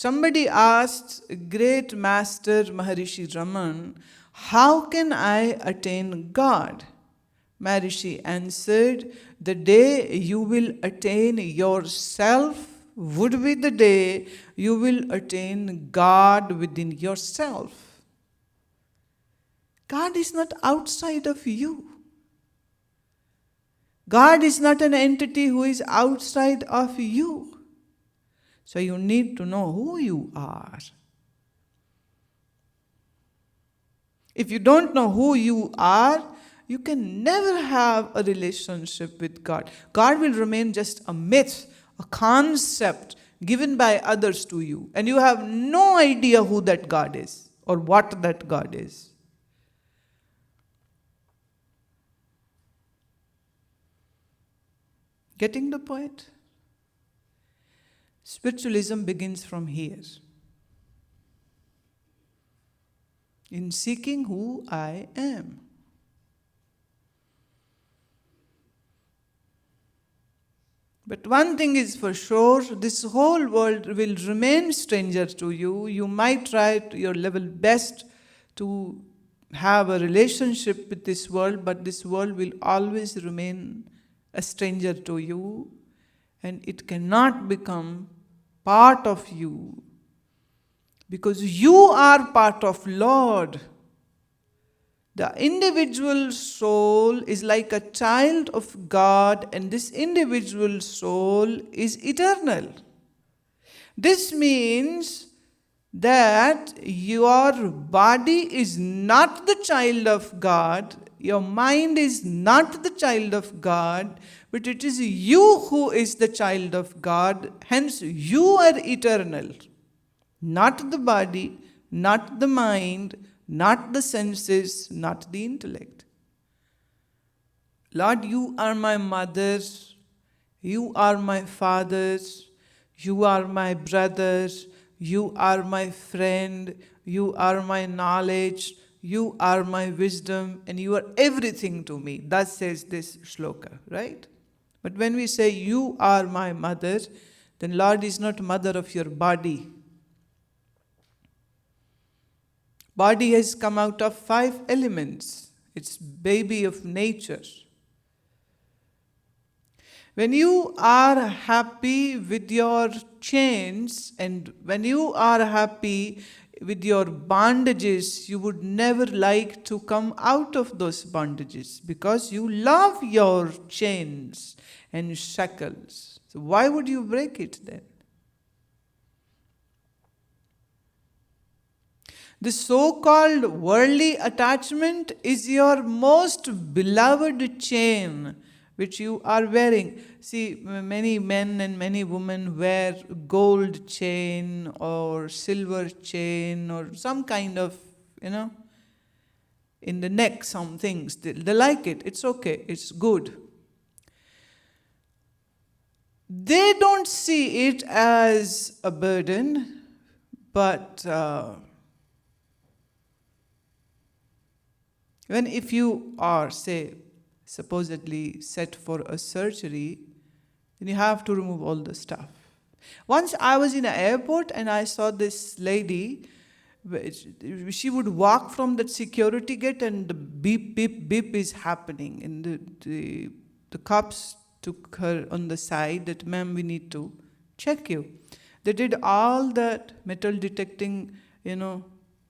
Somebody asked great master Maharishi Raman, how can I attain God? Maharishi answered, the day you will attain yourself would be the day you will attain God within yourself. God is not outside of you. God is not an entity who is outside of you. So you need to know who you are. If you don't know who you are, you can never have a relationship with God. God will remain just a myth, a concept given by others to you. And you have no idea who that God is or what that God is. Getting the point? Spiritualism begins from here. In seeking who I am. But one thing is for sure, this whole world will remain stranger to you. You might try to your level best to have a relationship with this world, but this world will always remain a stranger to you, and it cannot become part of you, because you are part of Lord. The individual soul is like a child of God, and this individual soul is eternal. This means that your body is not the child of God, your mind is not the child of God, but it is you who is the child of God. Hence, you are eternal. Not the body, not the mind, not the senses, not the intellect. Lord, you are my mother, you are my father, you are my brother, you are my friend, you are my knowledge, you are my wisdom, and you are everything to me. Thus says this shloka, right? But when we say you are my mother, then Lord is not mother of your body. Body has come out of 5 elements. It's baby of nature. When you are happy with your chains and when you are happy with your bondages, you would never like to come out of those bondages because you love your chains and shackles. So why would you break it then? The so-called worldly attachment is your most beloved chain which you are wearing. See, many men and many women wear gold chain or silver chain or some kind of, in the neck, some things. They like it. It's okay. It's good. They don't see it as a burden, but if you are, say, supposedly set for a surgery, then you have to remove all the stuff. Once I was in an airport and I saw this lady, she would walk from that security gate and the beep, beep, beep is happening. And the cops took her on the side that, ma'am, we need to check you. They did all that metal detecting,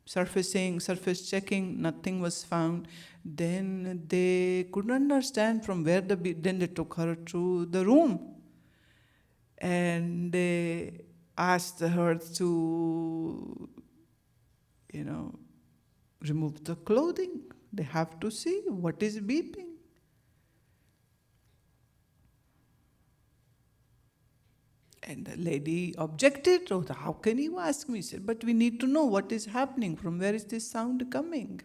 surface checking, nothing was found. Then they couldn't understand from where then they took her to the room. And they asked her to, remove the clothing. They have to see what is beeping. And the lady objected. Oh, how can you ask me? She said, but we need to know what is happening. From where is this sound coming?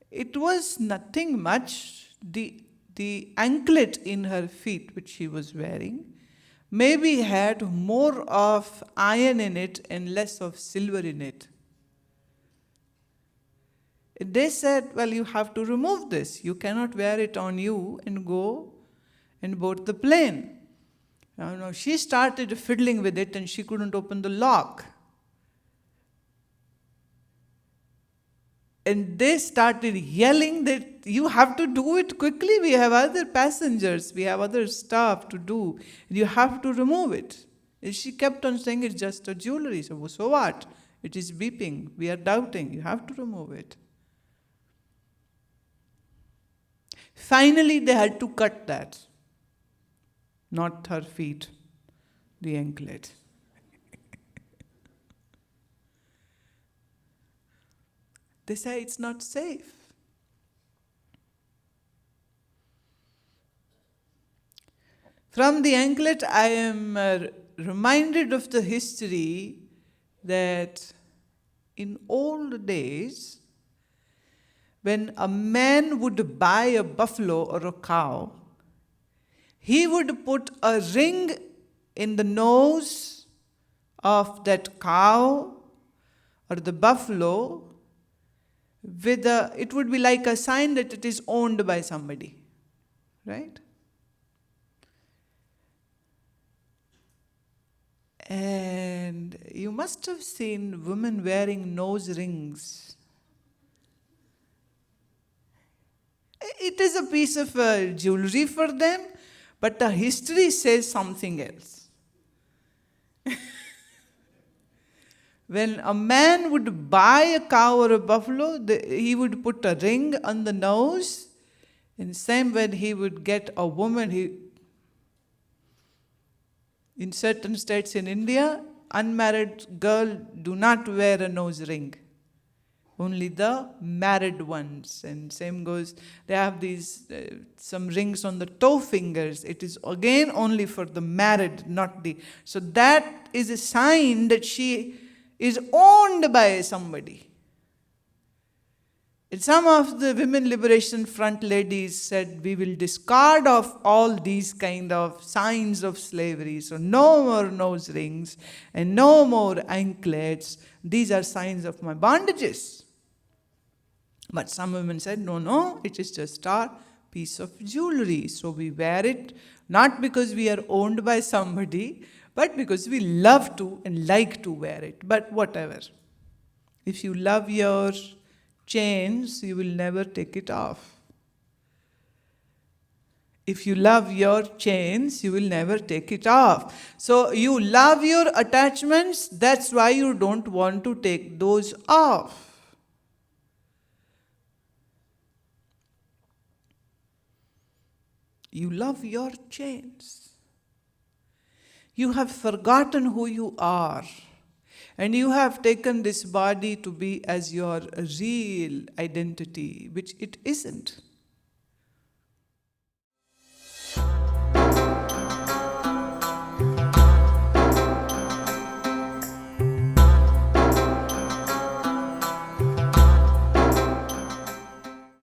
It was nothing much. The anklet in her feet, which she was wearing, maybe had more of iron in it and less of silver in it. They said, well, you have to remove this. You cannot wear it on you and go and bought the plane. Now, she started fiddling with it and she couldn't open the lock. And they started yelling that you have to do it quickly. We have other passengers. We have other stuff to do. You have to remove it. And she kept on saying it's just a jewelry. So what? It is beeping. We are doubting. You have to remove it. Finally, they had to cut that. Not her feet, the anklet. They say it's not safe. From the anklet, I am reminded of the history that in old days, when a man would buy a buffalo or a cow, he would put a ring in the nose of that cow or the buffalo it would be like a sign that it is owned by somebody, right? And you must have seen women wearing nose rings. It is a piece of jewelry for them, but the history says something else. When a man would buy a cow or a buffalo, he would put a ring on the nose. And same when he would get a woman, in certain states in India, unmarried girl do not wear a nose ring. Only the married ones. And same goes, they have these, some rings on the toe fingers. It is again only for the married, not the... So that is a sign that she is owned by somebody. And some of the women liberation front ladies said, we will discard of all these kind of signs of slavery. So no more nose rings and no more anklets. These are signs of my bondages. But some women said, no, it is just our piece of jewelry. So we wear it not because we are owned by somebody, but because we love to and like to wear it. But whatever. If you love your chains, you will never take it off. If you love your chains, you will never take it off. So you love your attachments, that's why you don't want to take those off. You love your chains. You have forgotten who you are. And you have taken this body to be as your real identity, which it isn't.